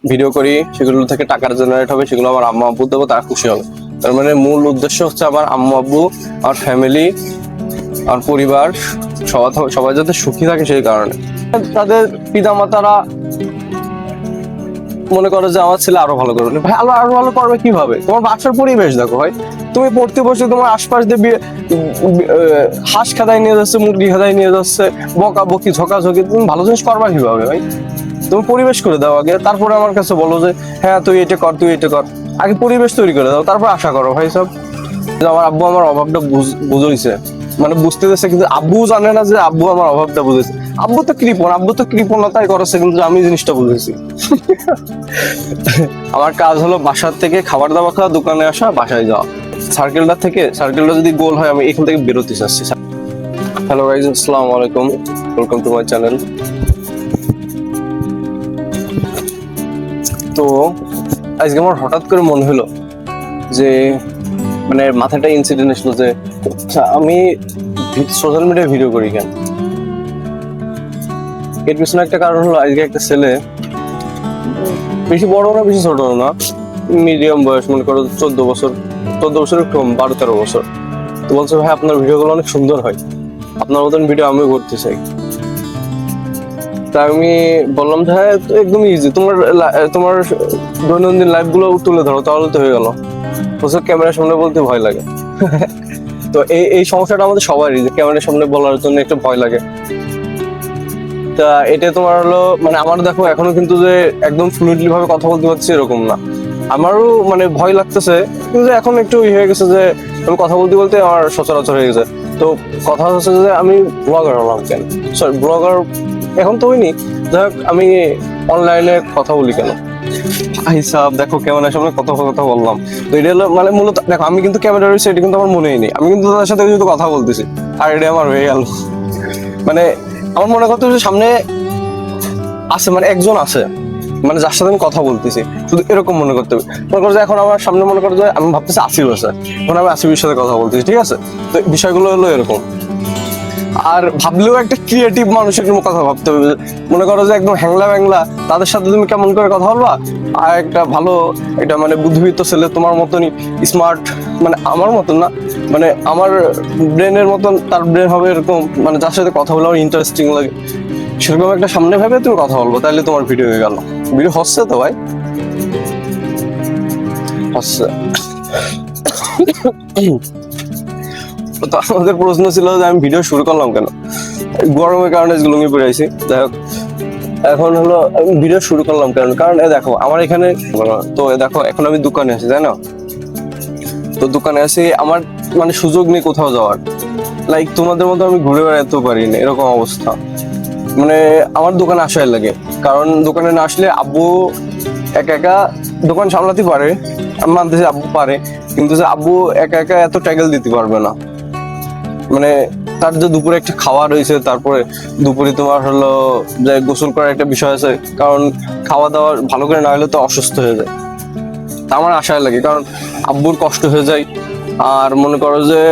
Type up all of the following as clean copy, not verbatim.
Video করি, সেগুলো থেকে টাকা জেনারেট হবে, সেগুলো আমার আম্মা আব্বু দেবো, তারা খুশি হবে। তার মানে মূল উদ্দেশ্য হচ্ছে আমার আম্মু আব্বু, আমার ফ্যামিলি, আমার পরিবার সবাই যাতে সুখী থাকে, সেই কারণে। তাদের পিতা মাতারা মনে করো যে আমার ছেলে আরো ভালো করবে, ভাই আরো ভালো করবে কিভাবে? তোমার বাসার পরিবেশ দেখো ভাই, তুমি পড়তে বসে তোমার আশপাশ দিয়ে হাঁস খেদাই নিয়ে যাচ্ছে, মুরগি খেদাই নিয়ে যাচ্ছে, বকা বকি ঝোঁকাঝোঁকি, তুমি ভালো জিনিস করবা কিভাবে ভাই? তুমি পরিবেশ করে দাও আগে, তারপরে আমার কাছে বলো যে হ্যাঁ তুই এটা কর, তুই এটা কর। আগে পরিবেশ তৈরি করে দাও, তারপর আশা করো ভাই সব। আমার আব্বু আমার অভাবটা বুঝেছে, মানে বুঝতে দিচ্ছে, কিন্তু আব্বু জানে না যে আব্বু আমার অভাবটা বুঝেছে। আব্বু তো কৃপণতাই করেছে, কিন্তু আমি জিনিসটা বুঝেছি। আমার কাজ হলো বাসার থেকে খাবার দাবার খাওয়া, দোকানে আসা, বাসায় যাওয়া। সার্কেলটা যদি গোল হয়, আমি এখান থেকে বেরোতে চাচ্ছি। হ্যালো গাইজ, আসসালামু আলাইকুম, ওয়েলকাম টু মাই চ্যানেল। তো আজকে আমার হঠাৎ করে মনে হলো যে, মানে মাথাটা ইনসিডেন্ট আসলো যে আচ্ছা, আমি সোশ্যাল মিডিয়ায় ভিডিও করি কেন? এর পিছনে একটা কারণ হলো, আজকে একটা ছেলে, বেশি বড় না বেশি ছোট না, মিডিয়াম বয়স, মনে করো 14 বছর একটু 12-13 বছর, তো বলছে ভাই আপনার ভিডিওগুলো অনেক সুন্দর হয়, আপনার মতন ভিডিও আমিও করতে চাই। তা আমি বললাম যে হ্যাঁ একদম ইজি, তোমার দৈনন্দিন লাইফ গুলো তুলে ধরো, তাহলে তো হয়ে গেল। বলছে ক্যামেরার সামনে বলতে ভয় লাগে। তো এই সমস্যাটা আমাদের সবারই, যে ক্যামেরার সামনে বলার জন্য একটু ভয় লাগে। তা এটা তোমার হলো, মানে আমার দেখো এখনো কিন্তু যে একদম ফ্লুয়েন্টলি ভাবে কথা বলতে পারছি এরকম না, আমারও মানে ভয় লাগতেছে, কিন্তু এখন একটু হয়ে গেছে যে আমি কথা বলতে বলতে আমার সচরাচর হয়ে গেছে। তো কথা হচ্ছে যে আমি ব্লগার হলাম কেন, সরি ব্লগার এখন তো হইনি, যাই হোক আমি অনলাইনে কথা বলি কেন? হিসাব দেখো ক্যামেরার সামনে কত কথা বললাম। তো এটা হলো মানে মূলত দেখো, আমি কিন্তু ক্যামেরা রয়েছে এটা কিন্তু আমার মনেই নেই, আমি কিন্তু তাদের সাথে শুধু কথা বলতেছি, আর এটা আমার হয়ে গেল। মানে আমার মনে করতে হচ্ছে সামনে আছে, মানে একজন আছে, মানে যার সাথে আমি কথা বলতেছি, শুধু এরকম মনে করতে হবে। মনে করো যে এখন আমার সামনে মনে করো যে আমি ভাবতেছি আসিফ আছে, এখন আমি আসিফের সাথে কথা বলতেছি, ঠিক আছে? তো বিষয়গুলো হলো এরকম। আর ভাবলেও একটা ক্রিয়েটিভ মানুষের কথা ভাবতে হবে। মনে করো যে একদম হ্যাংলা ব্যাংলা, তাদের সাথে তুমি কেমন করে কথা বলবা? আর একটা ভালো, একটা মানে বুদ্ধিদীপ্ত ছেলে, তোমার মতনই স্মার্ট, মানে আমার মতন না, মানে আমার ব্রেনের মতন তার ব্রেন হবে এরকম, মানে যার সাথে কথা বলে আমার ইন্টারেস্টিং লাগে, সেরকম একটা সামনে ভেবে তুমি কথা বলবো, তাহলে তোমার ভিডিও হয়ে গেল। ভিডিও হচ্ছে তো ভাই, হচ্ছে। তো আমাদের প্রশ্ন ছিল যে আমি ভিডিও শুরু করলাম কেন? গরমের কারণে লুঙ্গি পরে আইছি, যাই হোক। এখন হলো ভিডিও শুরু করলাম কেন, কারণ দেখো আমার এখানে, তো দেখো এখন আমি দোকানে আছি, তাই না? তো দোকানে আছি, আমার মানে সুযোগ নেই কোথাও যাওয়ার, লাইক তোমাদের মতো আমি ঘুরে বেড়াতেও পারি না, এরকম অবস্থা। মানে আমার দোকানে আসাই লাগে, কারণ দোকানে না আসলে আব্বু একা একা দোকান সামলাতে পারে, আমি মানতেছি আব্বু পারে, কিন্তু যে আব্বু একা একা এত ট্যাগেল দিতে পারবে না। মানে তার যে দুপুরে একটা খাওয়া রয়েছে, তারপরে দুপুরে তোমার হলো যে গোসল করার একটা বিষয় আছে, কারণ খাওয়া দাওয়া ভালো করে না হলে তো অসুস্থ হয়ে যায়। তা আমার আশায় লাগে, কারণ আব্বুর কষ্ট হয়ে যায়। আর মনে করো যে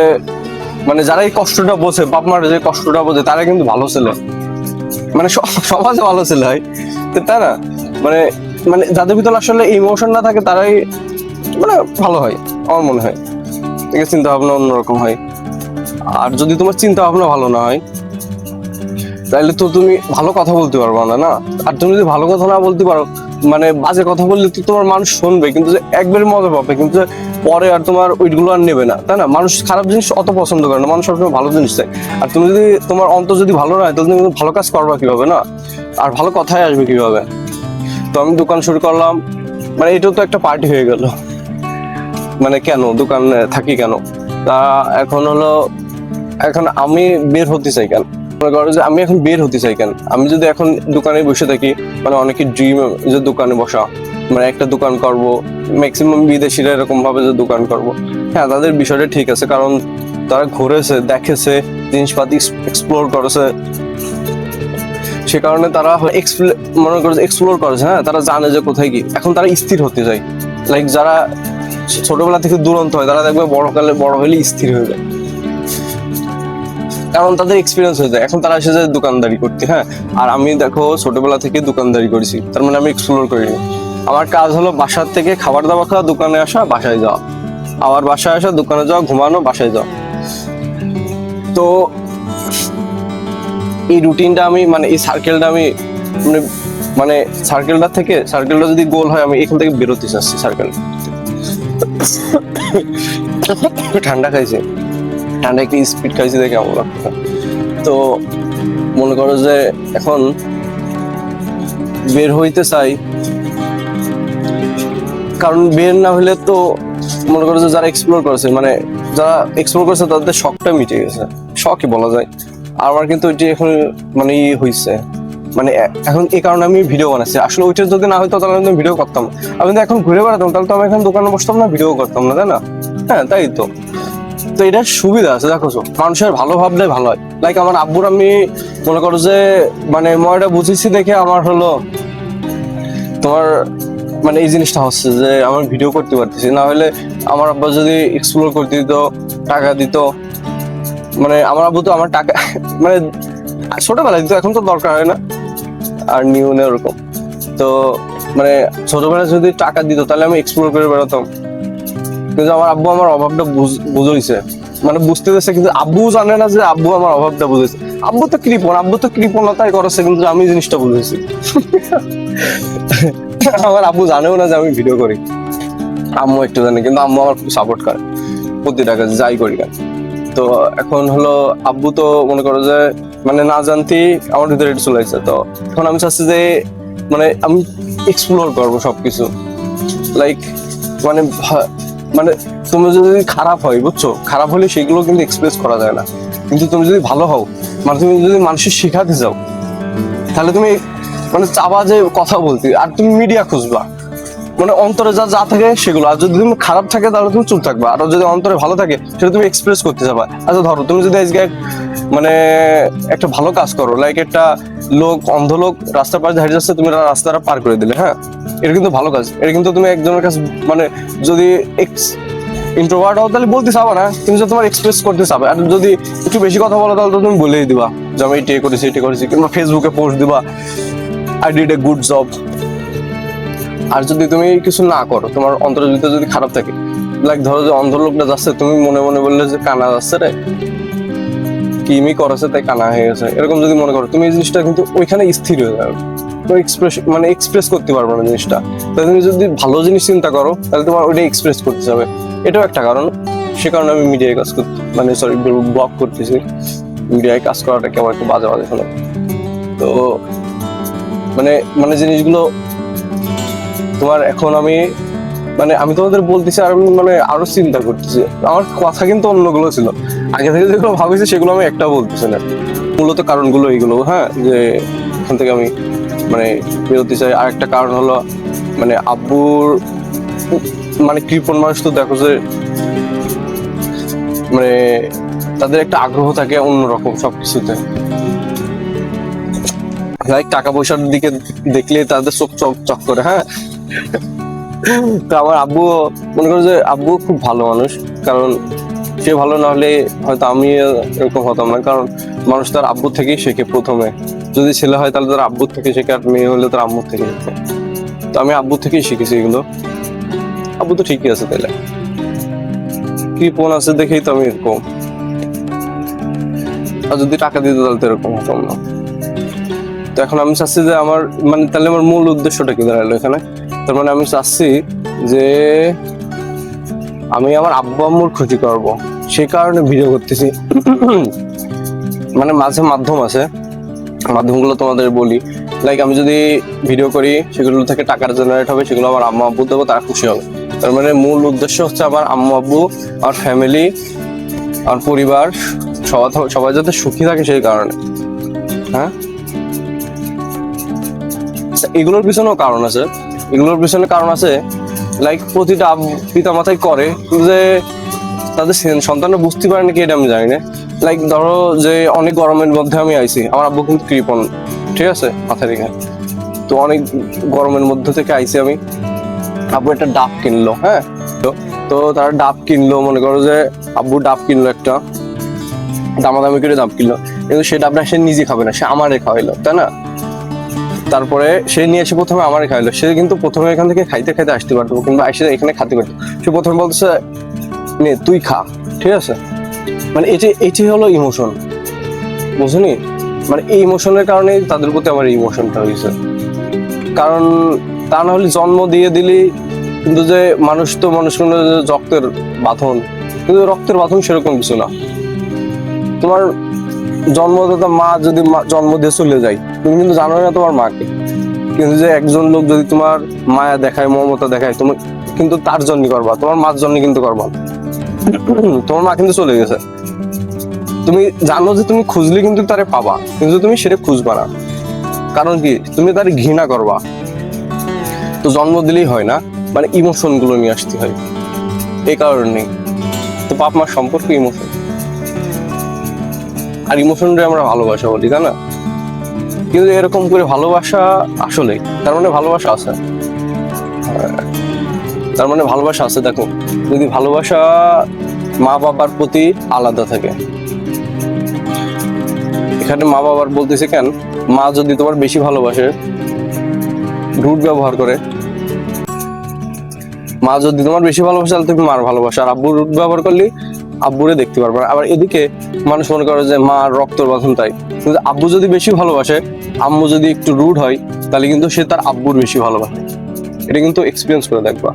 মানে যারা এই কষ্টটা বোঝে, বাপ মার যে কষ্টটা বোঝে, তারা কিন্তু ভালো ছেলে, মানে সমাজে ভালো ছেলে হয়, তাই না? মানে মানে যাদের ভিতরে আসলে ইমোশন না থাকে, তারাই মানে ভালো হয় আমার মনে হয়। ঠিক আছে, চিন্তা ভাবনা অন্যরকম হয়। আর যদি তোমার চিন্তা ভাবনা ভালো না হয়, তাহলে তো তুমি ভালো কথা বলতে পারবে না, না? আর তুমি যদি ভালো কথা না বলতে পারো, মানে বাজে কথা বললে তো তোমার মানুষ শুনবে, কিন্তু যে একবারে মজা পাবে, কিন্তু পরে আর তোমার ওইগুলো আর নেবে না, তাই না? মানুষ খারাপ জিনিস অত পছন্দ করে না, মানুষ সবসময় ভালো জিনিস চায়। আর তুমি যদি তোমার অন্তর যদি ভালো না হয়, তাহলে তুমি ভালো কাজ করবা কিভাবে, না? আর ভালো কথাই আসবে কিভাবে? তো আমি দোকান শুরু করলাম, মানে এটাও তো একটা পার্টি হয়ে গেল। মানে কেন দোকানে থাকি কেন? তা এখন হলো, এখন আমি বের হতে চাই কেন? মনে করো যে আমি এখন বের হতে চাই কেন? আমি যদি এখন দোকানে বসে থাকি, মানে অনেকের ড্রিম যে দোকানে বসা, মানে একটা দোকান করব, ম্যাক্সিমাম বিদেশিরা এরকম ভাবে যে দোকান করব। হ্যাঁ, তাদের বিষয়টা ঠিক আছে, কারণ তারা ঘুরেছে, দেখেছে, জিনিসপাতি এক্সপ্লোর করেছে, সে কারণে তারা মনে করে এক্সপ্লোর করেছে। হ্যাঁ, তারা জানে যে কোথায় কি। এখন তারা স্থির হতে চায়, লাইক যারা ছোটবেলা থেকে দুরন্ত হয়, তারা দেখবে বড় হলে স্থির হয়ে যায়, কারণ তাদের এক্সপিরিয়েন্স হয়ে যায়। এখন তারা এসে যায় দোকানদারি করতে। হ্যাঁ, আর আমি দেখো ছোটবেলা থেকে দোকানদারি করেছি, তার মানে আমি এক্সপ্লোর করিনি। আমার কাজ হলো বাসার থেকে খাবার দাবার খাওয়া, দোকানে আসা, বাসায় যাওয়া, আবার বাসায় আসা, দোকানে যাওয়া, ঘুমানো, বাসায় যাওয়া। তো এই রুটিনটা আমি মানে এই সার্কেলটা আমি মানে মানে সার্কেলটা যদি গোল হয়, আমি এখান থেকে বেরোতে চাচ্ছি সার্কেল। ঠান্ডা খাইছে, ঠান্ডা একটু স্পিড খাইছে দেখে আমার লাগছে। তো মনে করো যে এখন বের হইতে চাই, কারণ বের না হলে তো মনে করো যে যারা এক্সপ্লোর করেছে, মানে যারা এক্সপ্লোর করেছে তাদের শখটা মিটে গেছে, শখই বলা যায়। আর আমার কিন্তু ওইটি এখন মানে ই হয়েছে, মানে এখন এই কারণে আমি ভিডিও বানাচ্ছি। আসলে ওইটা যদি না হইতো তাহলে আমি ভিডিও করতাম না। আমি যদি এখন ঘুরে বেড়াতাম তাহলে তো আমি এখন দোকানে বসতাম না, ভিডিও করতাম না, তাই না? হ্যাঁ, তাই তো। তো এটার সুবিধা আছে, দেখো মানুষের ভালো ভাবলে ভালো হয়। লাইক আমার আব্বুর আমি মনে করো যে মানে ময়টা বুঝেছি দেখে আমার হলো তোমার মানে এই জিনিসটা হচ্ছে যে আমার ভিডিও করতে পারতেছি। না হলে আমার আব্বা যদি এক্সপ্লোর করতে দিত, টাকা দিত, মানে আমার আব্বু তো আমার টাকা মানে ছোটবেলায় দিত, এখন তো দরকার হয় না আর নিউ না ওরকম। তো মানে ছোটবেলায় যদি টাকা দিত তাহলে আমি এক্সপ্লোর করে বেড়াতাম। কিন্তু আমার আব্বু আমার অভাবটা বুঝেছে, মানে বুঝতে পেরেছে, কিন্তু আব্বু জানে না যে আব্বু আমার অভাবটা বুঝেছে। আব্বু তো কৃপণতাই করেছে, কিন্তু আমি জিনিসটা বুঝেছি। আমার আব্বু জানেও না যে আমি ভিডিও করি, আম্মু একটু জানে, কিন্তু আম্মু আমার খুব সাপোর্ট করে প্রতিটা কাজে যাই করি কেন। তো এখন হলো আব্বু তো মনে করো যে মানে না জানতেই আমার ভিতরে এটা চলে আসছে। তো এখন আমি চাচ্ছি যে মানে আমি এক্সপ্লোর করবো সবকিছু। লাইক মানে মানে তুমি যদি খারাপ হয়, বুঝছো, খারাপ হলে সেগুলো কিন্তু এক্সপ্রেস করা যায় না। কিন্তু তুমি যদি ভালো হও, মানে তুমি যদি মানুষের শেখাতে যাও, তাহলে তুমি মানে চাবা যে কথা বলতে, আর তুমি মিডিয়া খুঁজবা, মানে অন্তরে যা যা থাকে সেগুলো। আর যদি তুমি খারাপ থাকে তাহলে তুমি চুপ থাকবা, আর যদি অন্তরে ভালো থাকে সেটা তুমি এক্সপ্রেস করতে যাবা। আচ্ছা ধরো তুমি যদি আজকে মানে একটা ভালো কাজ করো, লাইক একটা অন্ধ লোক রাস্তার পাশে হাঁটে যাচ্ছে, তুমি রাস্তাটা পার করে দিলে, হ্যাঁ, এটা কিন্তু ভালো কাজ। এটা কিন্তু তুমি একজনের কাছে মানে যদি ইন্ট্রোভার্ট হও তাহলে বলতে চাবা না, তুমি যদি তোমার এক্সপ্রেস করতে চাবে। আর যদি একটু বেশি কথা বলো তাহলে তো তুমি বলেই দিবা যে আমি এটা করেছি, কিংবা ফেসবুকে পোস্ট দিবা I did a good job. আর যদি তুমি কিছু না করো, তোমার অন্তরের ভিতরে যদি খারাপ থাকে, লাইক ধরো যে অন্ধ লোকটা যাচ্ছে, তুমি মনে মনে বললে যে কানা যাচ্ছে রে, কিমি করেছে তাই কানা হয়ে গেছে, এরকম যদি মনে করো, তুমি এই জিনিসটা কিন্তু ওইখানে স্থির হয়ে যাবে, মানে এক্সপ্রেস করতে পারবে না জিনিসটা। তাই তুমি যদি ভালো জিনিস চিন্তা করো তাহলে তোমার ওইটা এক্সপ্রেস করতে যাবে। এটাও একটা কারণ, সে কারণে আমি মিডিয়ায় কাজ করতে মানে ব্লগ করতেছি। মিডিয়ায় কাজ করাটা কেমন একটু বাজে শোনা। তো মানে মানে জিনিসগুলো তোমার এখন আমি তোমাদের বলতেছি, আর আমি মানে আরো চিন্তা করতেছি। আমার কথা কিন্তু অন্যগুলো ছিল, আগে থেকে যেগুলো ভাবেছি সেগুলো আমি একটা বলতেছি না। মূলত কারণগুলো এইগুলো, হ্যাঁ, যে এখান থেকে আমি মানে বেরোতে চাই। আর একটা কারণ হলো মানে আব্বুর মানে কৃপণ মানুষ তো দেখো যে মানে তাদের একটা আগ্রহ থাকে অন্যরকম সবকিছুতে। লাইক টাকা পয়সার দিকে দেখলে তাদের চোখ চক চক করে, হ্যাঁ। তো আমার আব্বু মনে করো যে আব্বু খুব ভালো মানুষ, কারণ সে ভালো না হলে হয়তো আমি এরকম হতাম না। কারণ মানুষ তার আব্বু থেকেই শেখে প্রথমে, যদি ছেলে হয় তাহলে তার আব্বুর থেকে শেখে, আর মেয়ে হলে তার আম্মুর থেকে শেখে। তো আমি আব্বু থেকেই শিখেছি এগুলো। আব্বু তো ঠিকই আছে, তাইলে কৃপণ আছে দেখেই তো আমি এরকম। আর যদি টাকা দিতে তাহলে তো এরকম হতাম না। তো এখন আমি চাচ্ছি যে আমার মানে তাহলে আমার মূল উদ্দেশ্যটা কি দাঁড়ালো এখানে, তার মানে আমি চাচ্ছি যে আমি আমার আব্বু আম্মুর ক্ষতি করবো, সে কারণে ভিডিও করতেছি। মানে মাঝে মাধ্যম আছে, মাধ্যমগুলো তোমাদের বলি। লাইক আমি যদি ভিডিও করি সেগুলো থেকে টাকা জেনারেট হবে, সেগুলো আমার আম্মু আব্বু দেবো, তারা খুশি হবে। তার মানে মূল উদ্দেশ্য হচ্ছে আমার আম্মু আব্বু, আমার ফ্যামিলি, আমার পরিবার সবাই যাতে সুখী থাকে সেই কারণে, হ্যাঁ। এগুলোর পিছনেও কারণ আছে, কারণ আছে লাইক প্রতিটা পিতা মাতাই করে, যে তাদের সন্তানরা বুঝতে পারে নাকি এটা আমি জানি না। লাইক ধরো যে অনেক গরমের মধ্যে আমি আইছি, আমার আব্বু কিন্তু কৃপণ, ঠিক আছে, মাথায় রেখে। তো অনেক গরমের মধ্যে থেকে আইছি আমি, আব্বু একটা ডাব কিনলো, হ্যাঁ। তো তারা ডাব কিনলো, মনে করো যে আব্বু ডাব কিনলো, একটা দামাদামি করে ডাব কিনলো, কিন্তু সে ডাবটা সে নিজে খাবে না, সে আমারে খাওয়াইলো, তাই না? তারপরে সে নিয়ে এসে প্রথমে আমারে খাইলো, সে কিন্তু প্রথমে এখান থেকে খাইতে খাইতে আসতে পারতো কিংবা এসে এখানে খাতে পারতো, সে প্রথমে বলতেছে নে তুই খা, ঠিক আছে? মানে এটি হলো ইমোশন, বুঝলি? মানে এই ইমোশনের কারণেই তাদের প্রতি আমার ইমোশনটা হয়েছে। কারণ তা না হলে জন্ম দিয়ে দিলি, কিন্তু যে মানুষ তো রক্তের বাঁধন, কিন্তু রক্তের বাঁধন সেরকম কিছু না। তোমার জন্মদাতা মা যদি জন্ম দিয়ে চলে যায়, তুমি কিন্তু জানো না তোমার মাকে, কিন্তু যে একজন লোক যদি তোমার মায়া দেখায়, মমতা দেখায়, তুমি কিন্তু তার জন্য করবা, তোমার মার জন্য কিন্তু করবা। তোমার মা কিন্তু চলে গেছে, তুমি জানো যে তুমি খুঁজলে কিন্তু তারে পাবা, কিন্তু তুমি সেটা খুঁজবা না। কারণ কি? তুমি তারে ঘৃণা করবা। তো জন্ম দিলেই হয় না, মানে ইমোশন গুলো নিয়ে আসতে হয়, এই কারণে। তো বাপ মার সম্পর্ক ইমোশন, আর ইমোশনটা আমরা ভালোবাসা বলি, তাই না? কিন্তু এরকম করে ভালোবাসা আসলে তার মানে ভালোবাসা আছে, তার মানে ভালোবাসা আছে। দেখো, যদি ভালোবাসা মা বাবার প্রতি আলাদা থাকে, এখানে মা বাবার বলতেছে কেন, মা যদি তোমার বেশি ভালোবাসে, রুট ব্যবহার করে, মা যদি তোমার বেশি ভালোবাসে তাহলে তুমি মার ভালোবাসা, আর আব্বুর রুট ব্যবহার করলে আব্বুরে দেখতে পারবে। আবার এদিকে মানুষ মনে করে যে মা রক্তর বাঁধন, তাই কিন্তু আব্বু যদি বেশি ভালোবাসে, আম্মু যদি একটু রুড হয়, তাহলে কিন্তু সে তার আব্বুর বেশি ভালোবাসে। এটা কিন্তু এক্সপিরিয়েন্স করে দেখবা,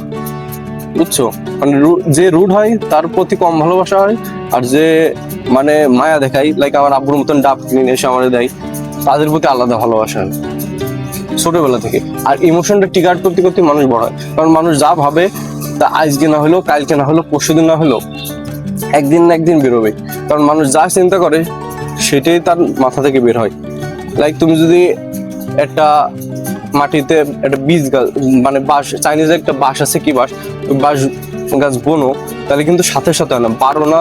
বুঝছো? মানে যে রুড হয় তার প্রতি কম ভালোবাসা হয়, আর যে মানে মায়া দেখায়, লাইক আমার আব্বুর মতন ডাব কিনে এসে আমার দেয়, তাদের প্রতি আলাদা ভালোবাসা হয় ছোটবেলা থেকে। আর ইমোশনটা টিকার করতে করতে মানুষ বড় হয়, কারণ মানুষ যা ভাবে তা আজকে না হলো, কালকে না হলো, পরশুদিন না হলো, একদিন না একদিন বেরোবে। কারণ মানুষ যা চিন্তা করে সেটাই তার মাথা থেকে বের হয়। লাইক তুমি যদি একটা মাটিতে একটা বীজ গাছ, মানে বাঁশ, চাইনিজে একটা বাঁশ আছে, কি বাঁশ, বাঁশ গাছ বোনো, তাহলে কিন্তু সাথে সাথে হয় না, 12 না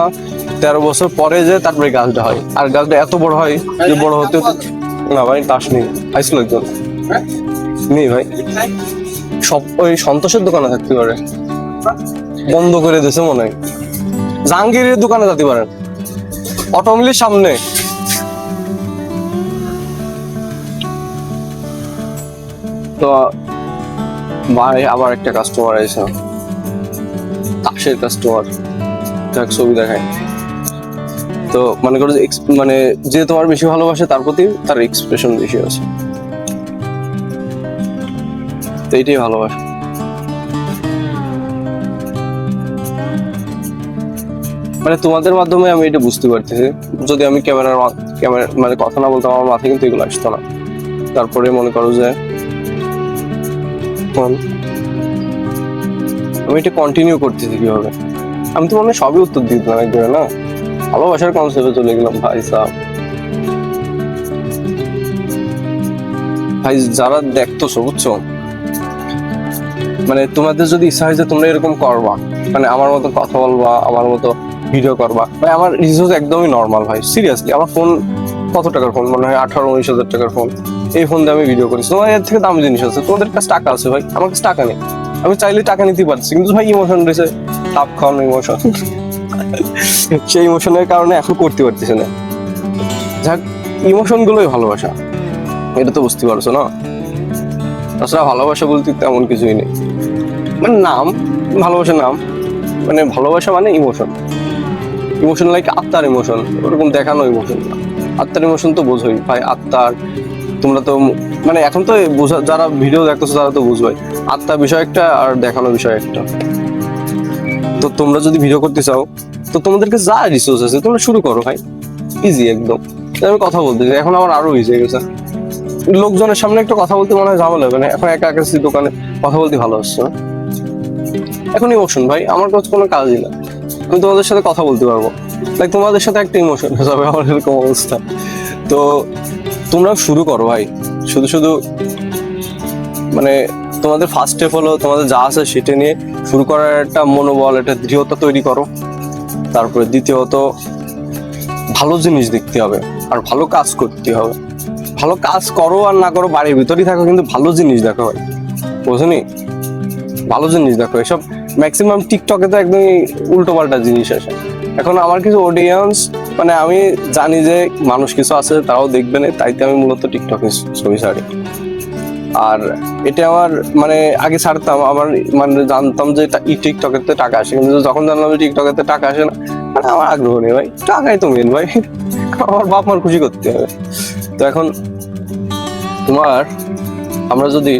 13 বছর পরে যে তারপরে গাছটা হয়। আর গাছটা এত বড় হয় যে বড় হতে না ভাই, তাস নেই, আইসলো একজন নেই ভাই, সব ওই সন্তোষের দোকানে থাকতে পারে, বন্ধ করে দিয়েছে মনে হয়। জাহাঙ্গীরের দোকানে যেতে পারেন, অটোমিলির সামনে। তো ভাই আবার একটা কাস্টমার আছে, তাসের কাস্টমার, যাক ছবি দেখায়। তো মনে করো মানে যে তোমার বেশি ভালোবাসে তার প্রতি তার এক্সপ্রেশন বেশি আছে, তো এইটাই ভালোবাসা। মানে তোমাদের মাধ্যমে আমি এটা বুঝতে পারতেছি, যদি আমি ক্যামেরা মানে কথা না বলতাম, আমার মাথায় কিন্তু এগুলো আসতো না। তারপরে মনে করো যে আমি এটা কন্টিনিউ করতেছি কিভাবে, আমি তো মনে সবই উত্তর দিতাম একবারে না, ভালোবাসার কনসেপ্টে চলে গেলাম। ভাই সাহেব, ভাই যারা দেখতেছো, বুঝছো, মানে তোমাদের যদি ইচ্ছা হয় যে তোমরা এরকম করবা, মানে আমার মতো কথা বলবা, আমার মতো ভিডিও করবা, ভাই আমার রিসোর্স একদমই নর্মাল ভাই, সিরিয়াসলি। আমার ফোন কত টাকার ফোন, মনে হয় 18-19 হাজার টাকার ফোন, এই ফোন দিয়ে আমি ভিডিও করি। তোমার এর থেকে দামি জিনিস আছে, তোমাদের কাছে টাকা আছে ভাই, আমার কাছে টাকা নেই, আমি চাইলে টাকা নিতে পারছি, কিন্তু ভাই ইমোশন রয়েছে, তাপ খাওয়ানো ইমোশন, সেই ইমোশনের কারণে এখন করতে পারতেছে না। যাক, ইমোশন গুলোই ভালোবাসা, এটা তো বুঝতে পারছো না? তাছাড়া ভালোবাসা বলতে তেমন কিছুই নেই, মানে নাম ভালোবাসা, নাম মানে ভালোবাসা মানে ইমোশন, ইমোশন লাইক আত্মার ইমোশন, ওরকম দেখানো ইমোশন না। আত্মার ইমোশন তো বোঝোই ভাই, আত্মার তোমরা তো মানে এখন তো বোঝা, যারা ভিডিও দেখতেছো তারা তো বুঝবাই, আত্মার বিষয় একটা আর দেখানো বিষয় একটা। তো তোমরা যদি ভিডিও করতে চাও, তো তোমাদেরকে যা রিসোর্স আছে তোমরা শুরু করো ভাই, ইজি একদম। আমি কথা বলতেছি, এখন আমার আরো ইজি হয়ে গেছে, লোকজনের সামনে একটা কথা বলতে মনে হয় ঝামেলা হবে না, এখন একা একা দোকানে কথা বলতে ভালো হচ্ছে না। এখন ইমোশন ভাই আমার কাছে কোনো কাজই না, আমি তোমাদের সাথে কথা বলতে পারবো, লাইক তোমাদের সাথে একটা ইমোশন হয়ে যাবে, আমার এরকম অবস্থা। তো তোমরা শুরু করো ভাই, শুধু শুধু মানে তোমাদের ফার্স্ট স্টেপ হলো তোমাদের যা আছে সেটা নিয়ে শুরু করার একটা মনোবল, একটা দৃঢ়তা তৈরি করো। তারপরে দ্বিতীয়ত ভালো জিনিস দেখতে হবে আর ভালো কাজ করতে হবে। ভালো কাজ করো আর না করো, বাড়ির ভিতরেই থাকো, কিন্তু ভালো জিনিস দেখো ভাই, বোঝনি? ভালো জিনিস দেখো। এসব ম্যাক্সিমাম টিকটকে তো একদমই উল্টো পাল্টা জিনিস আসে। এখন আমার কিছু অডিয়েন্স, মানে আমি জানি যে মানুষ কিছু আছে তারাও দেখবে না, তাইতে আমি মূলত টিকটকে ছবি ছাড়ি। আর এটা আমার মানে আগে ছাড়তাম, আমার মানে জানতাম যে টিকটকেতে টাকা আসে, কিন্তু যখন জানলাম যে টিকটকেতে টাকা আসে না, মানে আমার আগ্রহ নেই ভাই, টাকাই তো মেন ভাই, আমার বাপ মার খুশি করতে হবে। তো এখন তোমার আমরা যদি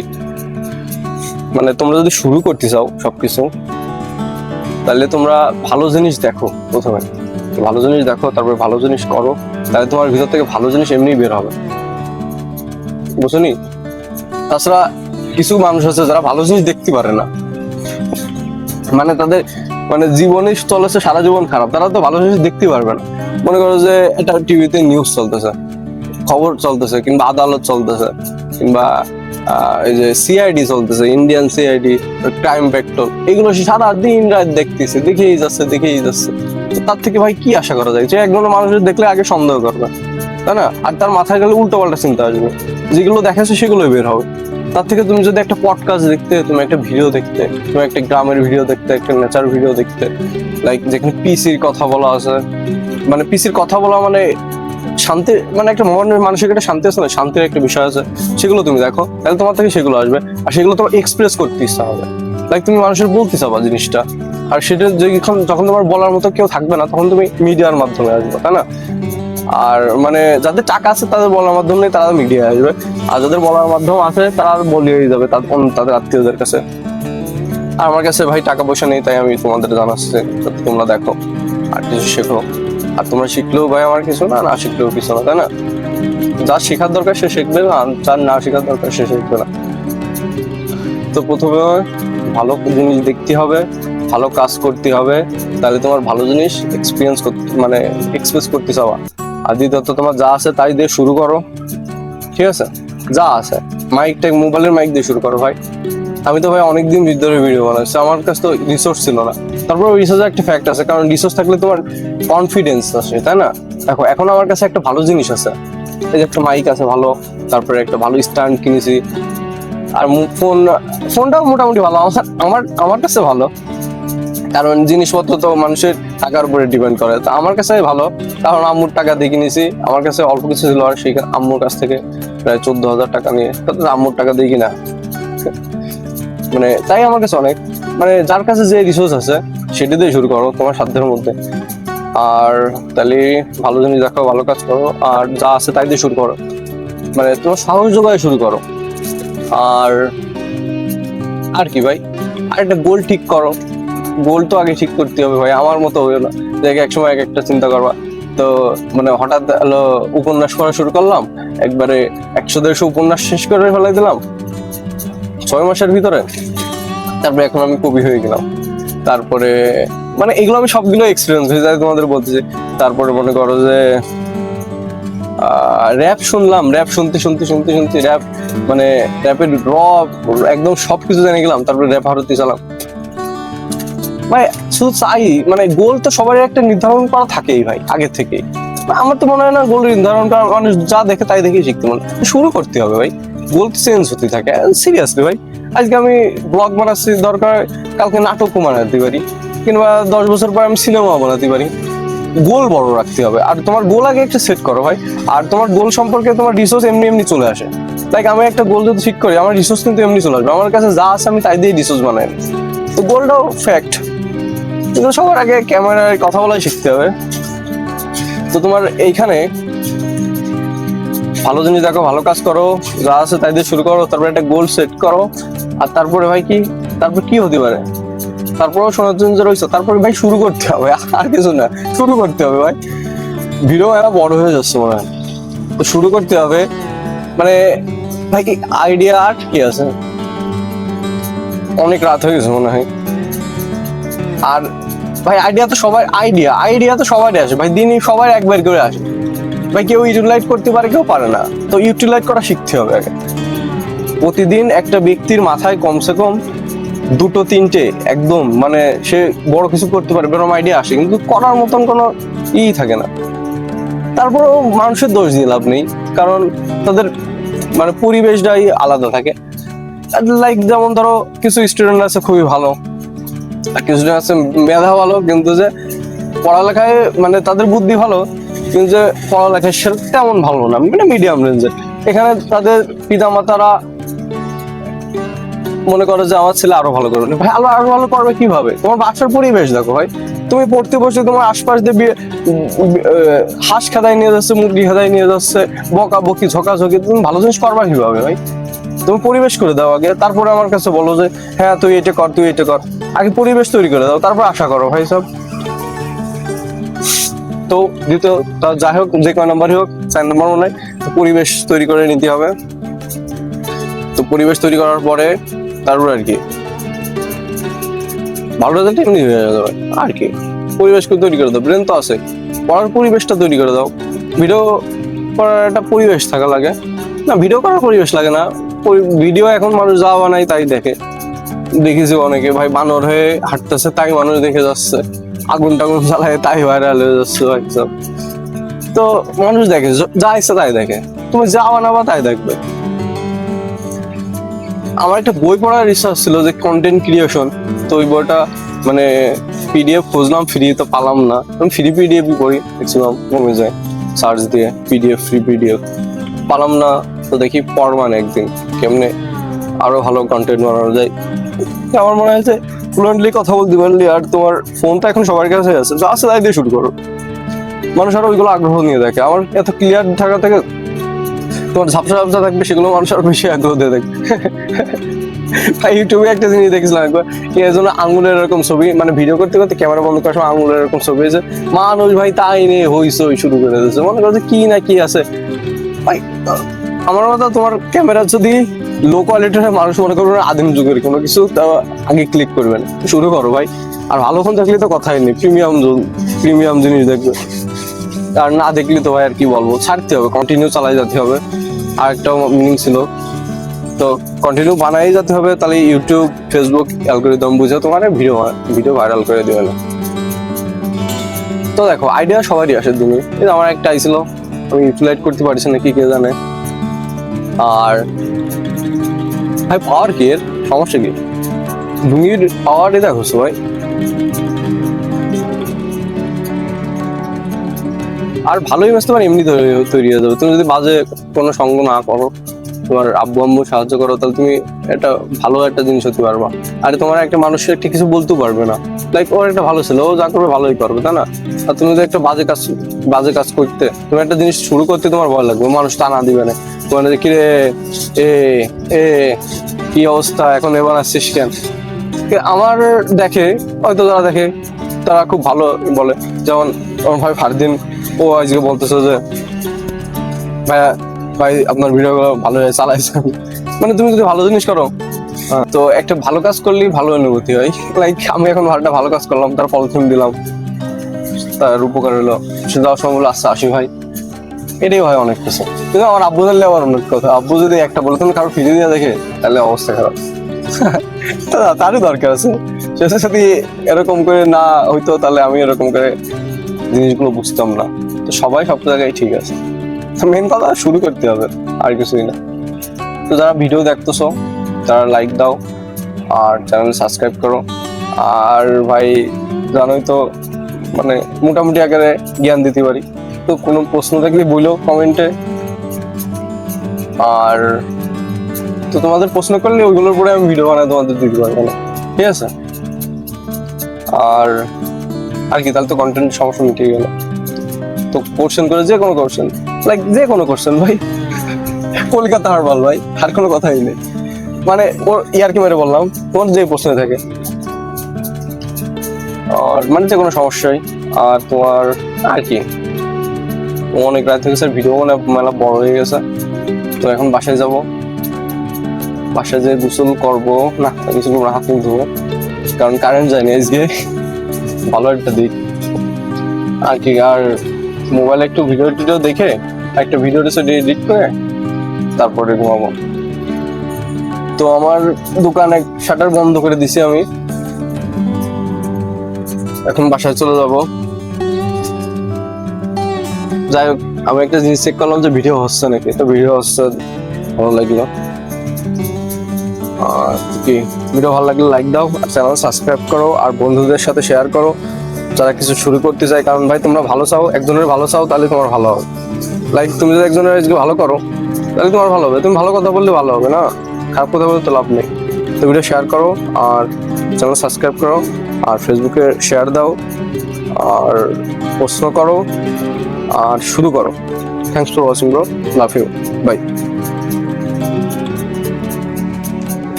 মানে তোমরা যদি শুরু করতে চাও সবকিছু, তাহলে তোমরা ভালো জিনিস দেখো প্রথমে, ভালো জিনিস দেখো, তারপর ভালো জিনিস করো, তাহলে তোমার ভিতর থেকে ভালো জিনিস এমনি বের হবে, বুঝনি? তাছাড়া কিছু মানুষ আছে যারা ভালো জিনিস দেখতে পারে না, মানে তাদের মানে জীবনে চলেছে সারা জীবন খারাপ, তারা তো ভালো জিনিস দেখতে পারবে না। মনে করো যে এটা টিভিতে নিউজ চলতেছে, খবর চলতেছে, কিংবা আদালত চলতেছে, কিংবা এই যে সিআইডি চলতেছে, ইন্ডিয়ান সিআইডি, ক্রাইম পেট্রোল, এগুলো সে সারা দিন রাত দেখতেছে, দেখেই যাচ্ছে। তো তার থেকে ভাই কি আশা করা যায়? যে একজন মানুষের দেখলে আগে সন্দেহ করবে, তাই না? আর তার মাথায় গেলে উল্টো পাল্টা চিন্তা আসবে, যেগুলো দেখাচ্ছে সেগুলোই বের হবে। তার থেকে তুমি যদি একটা পডকাস্ট দেখতে, তুমি একটা ভিডিও দেখতে, তুমি একটা গ্রামের ভিডিও দেখতে, একটা নেচার ভিডিও দেখতে, লাইক যেখানে পিসির কথা বলা আছে, মানে পিসির কথা বলা মানে শান্তি, মানে একটা মনের মানসিক একটা শান্তি আছে না, শান্তির একটা বিষয় আছে, সেগুলো তুমি দেখো, তাহলে তোমার থেকে সেগুলো আসবে। আর সেগুলো তোমার এক্সপ্রেস করতে ইচ্ছা হবে, লাইক তুমি মানুষের বলতে চাবা জিনিসটা, আর সেটা যখন তোমার বলার মতো কেউ থাকবে না, তখন তুমি মিডিয়ার মাধ্যমে আসবে, তাই না? আর মানে যাদের টাকা আছে তাদের বলার মাধ্যমে তারা মিডিয়া আসবে, আর যাদের বলার মাধ্যম আছে তারা বলিয়ে যাবে তাদের আত্মীয়দের কাছে। আর আমার কাছে ভাই টাকা পয়সা নেই, তাই আমি তোমাদের জানাচ্ছি, তোমরা দেখো আর কিছু শেখো। আর তোমরা শিখলেও ভাই আমার কিছু না, না শিখলেও কিছু না, তাই না? যা শেখার দরকার সে শিখবে, যার না শেখার দরকার সে শিখবে না। তো প্রথমে ভালো জিনিস দেখতে হবে, ভালো কাজ করতে হবে, তাহলে তোমার ভালো জিনিস এক্সপিরিয়েন্স করতে মানে এক্সপ্রেস করতে চাওয়া। আর দ্বিতীয়ত তোমার যা আছে তাই দিয়ে শুরু করো, ঠিক আছে? যা আছে মোবাইলের মাইক দিয়ে শুরু করো ভাই। আমি তো ভাই অনেকদিন ধরে ভিডিও বানাচ্ছি, আমার কাছে তো রিসোর্স ছিল না। তারপর রিসোর্সের একটা ফ্যাক্ট আছে, কারণ রিসোর্স থাকলে তোমার কনফিডেন্স আসে, তাই না? দেখো এখন আমার কাছে একটা ভালো জিনিস আছে, এই যে একটা মাইক আছে ভালো, তারপরে একটা ভালো স্ট্যান্ড কিনেছি, আর ফোনটাও মোটামুটি ভালো, আমার কাছে ভালো, কারণ জিনিসপত্র তো মানুষের টাকার উপরে ডিপেন্ড করে। তো আমার কাছে ভালো, কারণ আম্মুর টাকা দিয়ে কিনেছি, আমার কাছে অল্প কিছু ছিল, আর সেই আম্মুর কাছ থেকে প্রায় 14,000 টাকা নিয়ে, আম্মুর টাকা দিয়ে কিনা, মানে তাই আমার কাছে অনেক, মানে যার কাছে যে রিসোর্স আছে সেটা দিয়ে শুরু করো তোমার সাধ্যের মধ্যে। আর তাহলে ভালো জিনিস দেখো, ভালো কাজ করো, আর যা আছে তাই দিয়ে শুরু করো, মানে তোমার সাহস যোগায় শুরু করো। আর কি ভাই, আর একটা গোল ঠিক করো, গোল তো আগে ঠিক করতে হবে ভাই, আমার মতো হইও না যে এক সময় এক একটা চিন্তা করবা। তো মানে হঠাৎ হলো উপন্যাস পড়া শুরু করলাম, একবারে 100-150 উপন্যাস শেষ করে ফেলাই দিলাম 6 মাসের ভিতরে, তারপরে এখন আমি কবি হয়ে গেলাম। তারপরে মানে এগুলো আমি সবগুলো এক্সপিরিয়েন্স হয়ে যায় তোমাদের বলতেছি। তারপরে মনে করো যে র্যাপ শুনলাম, র্যাপ শুনতে র্যাপ মানে র্যাপের একদম সবকিছু জেনে গেলাম, তারপরে র্যাপ হারতে চালাম। মানে শুধু চাই, মানে গোল তো সবারই একটা নির্ধারণ করা থাকেই ভাই আগে থেকে। আমার তো মনে হয় না গোল নির্ধারণ করা, মানুষ যা দেখে তাই দেখেই শিখতে, মনে শুরু করতে হবে ভাই, গোল চেঞ্জ হতে থাকে সিরিয়াসলি ভাই। আজকে আমি ব্লগ বানাচ্ছি, দরকার কালকে নাটকও বানাতে পারি, কিংবা 10 বছর পর আমি সিনেমাও বানাতে পারি। গোল বড় রাখতে হবে, আর তোমার গোল আগে একটা সেট করো ভাই, আর তোমার গোল সম্পর্কে তোমার রিসোর্স এমনি চলে আসে। লাইক আমি একটা গোল যদি ঠিক করি, আমার রিসোর্স কিন্তু এমনি চলে আসবে, আমার কাছে যা আছে আমি তাই দিয়ে রিসোর্স বানাই। তো গোলটাও ফ্যাক্ট, কিন্তু সবার আগে ক্যামেরায় কথা বলাই শিখতে হবে। তো তোমার এইখানে ভালো জিনিস দেখো, ভালো কাজ করো, যা আছে তাই দিয়ে শুরু করো, তারপরে একটা গোল সেট করো। আর তারপরে ভাই তারপর কি হতে পারে, তারপরেও শোনার জন্য রয়েছে, তারপরে ভাই শুরু করতে হবে, আর কিছু না, শুরু করতে হবে ভাই। ভিডিও এরা বড় হয়ে যাচ্ছে মনে হয়, তো শুরু করতে হবে। মানে ভাই আইডিয়া আর কি আছে, অনেক রাত হয়ে গেছে মনে হয়। আর ভাই আইডিয়া তো সবারই আসে ভাই, দিনই সবার একবার করে আসে ভাই, কেউ ইউটিলাইজ করতে পারে, কেউ পারে না। তো ইউটিলাইজ করা শিখতে হবে আগে। প্রতিদিন একটা ব্যক্তির মাথায় কমসে কম 2-3টে একদম মানে সে বড় কিছু করতে পারে এরকম আইডিয়া আসে, কিন্তু করার মতন কোনো থাকে না। তারপরেও মানুষের দোষ দিয়ে লাভ নেই, কারণ তাদের মানে পরিবেশটাই আলাদা থাকে। লাইক যেমন ধরো কিছু স্টুডেন্ট আছে খুবই ভালো, আর কিছু আছে মেধা ভালো, কিন্তু যে পড়ালেখায় মানে তাদের বুদ্ধি ভালো, কিন্তু যে পড়ালেখায় সে তেমন ভালো না, মানে মিডিয়াম রেঞ্জের। এখানে তাদের পিতামাতারা মনে করো যে আমার ছেলে আরো ভালো করবে, ভাই আরো ভালো করবে কিভাবে? তোমার বাসার পরিবেশ দেখো ভাই, তুমি পড়তে বসে তোমার আশপাশ দিয়ে হাঁস খেদাই নিয়ে যাচ্ছে, মুরগি খেদাই নিয়ে যাচ্ছে, বকা বকি ঝকাঝকি, তুমি ভালো জিনিস করবা কিভাবে ভাই? তুমি পরিবেশ করে দাও আগে, তারপরে আমার কাছে বলো যে হ্যাঁ তুই এটা কর, তুই এটা কর। আগে পরিবেশ তৈরি করে দাও, তারপর আশা করো ভাই সব। তো দ্বিতীয়, যাই হোক যে কয় নাম্বারই হোক, 4 নাম্বার মনে হয় পরিবেশ তৈরি করে নিতে হবে। তো পরিবেশ তৈরি করার পরে তারপর আর কি ভালো রেজাল্ট এমনি হয়ে যাবে আর কি। পরিবেশকে তৈরি করে দাও, ব্রেন তো আছে, পড়ার পরিবেশটা তৈরি করে দাও। ভিডিও করার একটা পরিবেশ থাকা লাগে না, ভিডিও করার পরিবেশ লাগে না। ভিডিও এখন মানুষ যা বানায় তাই দেখে, দেখেছি অনেকে ভাই বানর হয়ে হাঁটতেছে তাই মানুষ দেখে যাচ্ছে, আগুন টাগুন জ্বালায় তাই ভাইরাল হয়ে যাচ্ছে একদম। তো মানুষ দেখে, যা ইচ্ছা তাই দেখে, তুমি যা বানাবা তাই দেখবে। আমার একটা বই পড়ার ইচ্ছা ছিল যে কন্টেন্ট ক্রিয়েশন, তো ওই বইটা মানে পিডিএফ খুঁজলাম, ফ্রি তো পালাম না। আমি ফ্রি পিডিএফ পড়ি ম্যাক্সিমাম, কমে যায় সার্চ দিয়ে পিডিএফ, ফ্রি পিডিএফ পালাম না। তো দেখি পড়বান একদিন কেমনে আরো ভালো কন্টেন্ট বানানো যায়। আমার মনে হয়েছে ফ্লুয়েন্টলি কথা বলতে পারলি, আর তোমার ফোনটা এখন সবার কাছে আছে, যা আছে তাই দিয়ে শুরু করো, মানুষ আরো ওইগুলো আগ্রহ নিয়ে দেখে। আমার এত ক্লিয়ার থাকা থেকে তোমার ঝাপসা ঝাপসা থাকবে, সেগুলো মানুষ আরো বেশি আগ্রহ দিয়ে দেখবে। ইউটিউবে একটা জিনিস দেখছিলাম একবার, কি এজন্য আঙুলের এরকম ছবি, মানে ভিডিও করতে করতে ক্যামেরা বন্ধ করার সময় আঙুলের এরকম ছবি হয়েছে, মানুষ ভাই তাই নিয়ে হইচই শুরু করে দিয়েছে, মনে করছে কি না কি আছে ভাই। আমার কথা, তোমার ক্যামেরা যদি লো কোয়ালিটির হয়, মানুষ মনে করবে আদিম যুগের কোনো কিছু, তা আগে ক্লিক করবেন, শুরু করো ভাই। আর ভালো ফোন থাকলে তো কথাই নেই, প্রিমিয়াম জিনিস দেখবে। আর না দেখলে তো ভাই আর কি বলবো, ছাড়তে হবে, কন্টিনিউ চালাই যেতে হবে। আর একটা মিনিং ছিল, তো কন্টিনিউ বানাই যেতে হবে, তাহলে ইউটিউব ফেসবুক অ্যালগরিদম বুঝে তোমার ভিডিও ভাইরাল করে দেবে না। তো দেখো আইডিয়া সবারই আসে দিনে, কিন্তু আমার একটা আইছিল, আমি ইউটিলাইজ করতে পারছি না, কি কে জানে। আর ভাই পাওয়ার কি এর সমস্যা কি? ভূমির পাওয়ারই দেখো ভাই। আর ভালোই বুঝতে পারি এমনি তৈরি হয়ে যাবে, তুমি যদি বাজে কোনো সঙ্গ না করো, তোমার আব্বু আম্মু সাহায্য করো, তাহলে তুমি একটা ভালো একটা জিনিস হতে পারবা। আর তোমার একটা মানুষের একটা কিছু বলতেও পারবে না, লাইক ওর একটা ভালো ছিল, ও যা করবে ভালোই করবে, তাই না? আর তুমি যদি একটা বাজে কাজ করতে, তুমি একটা জিনিস শুরু করতে তোমার ভয় লাগবে, মানুষ টানা দিবে না, তোমার কিরে এ এ কি অবস্থা, এখন এবার আসছিস কেন? আমার দেখে হয়তো যারা দেখে তারা খুব ভালো বলে, যেমন আমার ভাই ফারদিন, ও আজকে বলতেছে যে ভাই আপনার ভিডিওগুলো ভালো চালাইছেন। মানে তুমি যদি ভালো জিনিস করো, তো একটা ভালো কাজ করলেই ভালো অনুভূতি হয়। লাইক আমি এখন ভালো কাজ করলাম, তার ফলফুল দিলাম, তার উপকার হলো, সে যাওয়ার সময় বলে আচ্ছা আসি ভাই, এটাই হয় অনেক কিছু। কিন্তু আমার আব্বু জানলে আবার অনেক কথা, আব্বু যদি একটা বলে তুমি কারো ফিরে দিয়ে দেখে, তাহলে অবস্থা খারাপ। তারই দরকার আছে, সেটার সাথে এরকম করে না হইতো, তাহলে আমি এরকম করে জিনিসগুলো বুঝতাম না। তো সবাই সব জায়গায় ঠিক আছে, মেন কথা শুরু করতে হবে, আর কিছুই না। তো যারা ভিডিও দেখতেছো তারা লাইক দাও আর চ্যানেল সাবস্ক্রাইব করো। আর ভাই জানোই তো, মানে মোটামুটি আকারে জ্ঞান দিতে পারি, তো কোনো প্রশ্ন থাকলে বললো কমেন্টে। আর তো তোমাদের প্রশ্ন করলে ওইগুলোর পরে আমি ভিডিও বানাই তোমাদের দিতে পারবো না, ঠিক আছে? আর কি, তাহলে তো কন্টেন্ট সমস্যা মিটিয়ে গেল। তো কোশ্চেন করে যে কোনো কোশ্চেন, লাইক যে কোনো কোশ্চেন ভাই, কলকাতা হারবাল ভাই, আর কোনো কথাই নেই। মানে ওর ইয়ারকি মেরে বললাম, তোমার যে প্রশ্ন থাকে, আর মানে যে কোনো সমস্যাই। আর তোমার আর কি, অনেক রাত হয়ে গেছে, ভিডিও মানে মেলা বড় হয়ে গেছে। তো এখন বাসায় যাব, বাসায় যেয়ে গোসল করবো, না গোসল করবো, হাত মুখ ধোবো, কারণ কারেন্ট যায়নি আজকে, ভালো একটা দিক আর কি। আর মোবাইলে একটু ভিডিও দেখে একটা ভিডিও এডিট করে তারপরে ঘুমাবো। তো আমার দোকানে শাটার বন্ধ করে দিছি আমি, এখন বাসায় চলে যাব। যাই হোক, আমি একটা জিনিস চেক করলাম যে ভিডিও হচ্ছে নাকি, তো ভিডিও হচ্ছে, ভালো লাগলো। আর কি, ভিডিও ভালো লাগলে লাইক দাও, আর চ্যানেল সাবস্ক্রাইব করো, আর বন্ধুদের সাথে শেয়ার করো যারা কিছু শুরু করতে চায়। কারণ ভাই তোমরা ভালো চাও, একজনের ভালো চাও, তাহলে তোমার ভালো হবে। লাইক তুমি যদি একজনের আজকে ভালো করো, তাহলে তোমার ভালো হবে। তুমি ভালো কথা বললে ভালো হবে না, খারাপ কথা বলতে লাভ নেই। তো তো ভিডিও শেয়ার করো আর চ্যানেল সাবস্ক্রাইব করো আর ফেসবুকে শেয়ার দাও আর প্রশ্ন করো আর শুরু করো। Thanks for watching bro, love you, bye.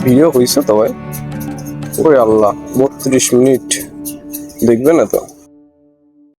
Video হয়েছে তবে ওরে আল্লাহ 32 মিনিট দেখবে না তো।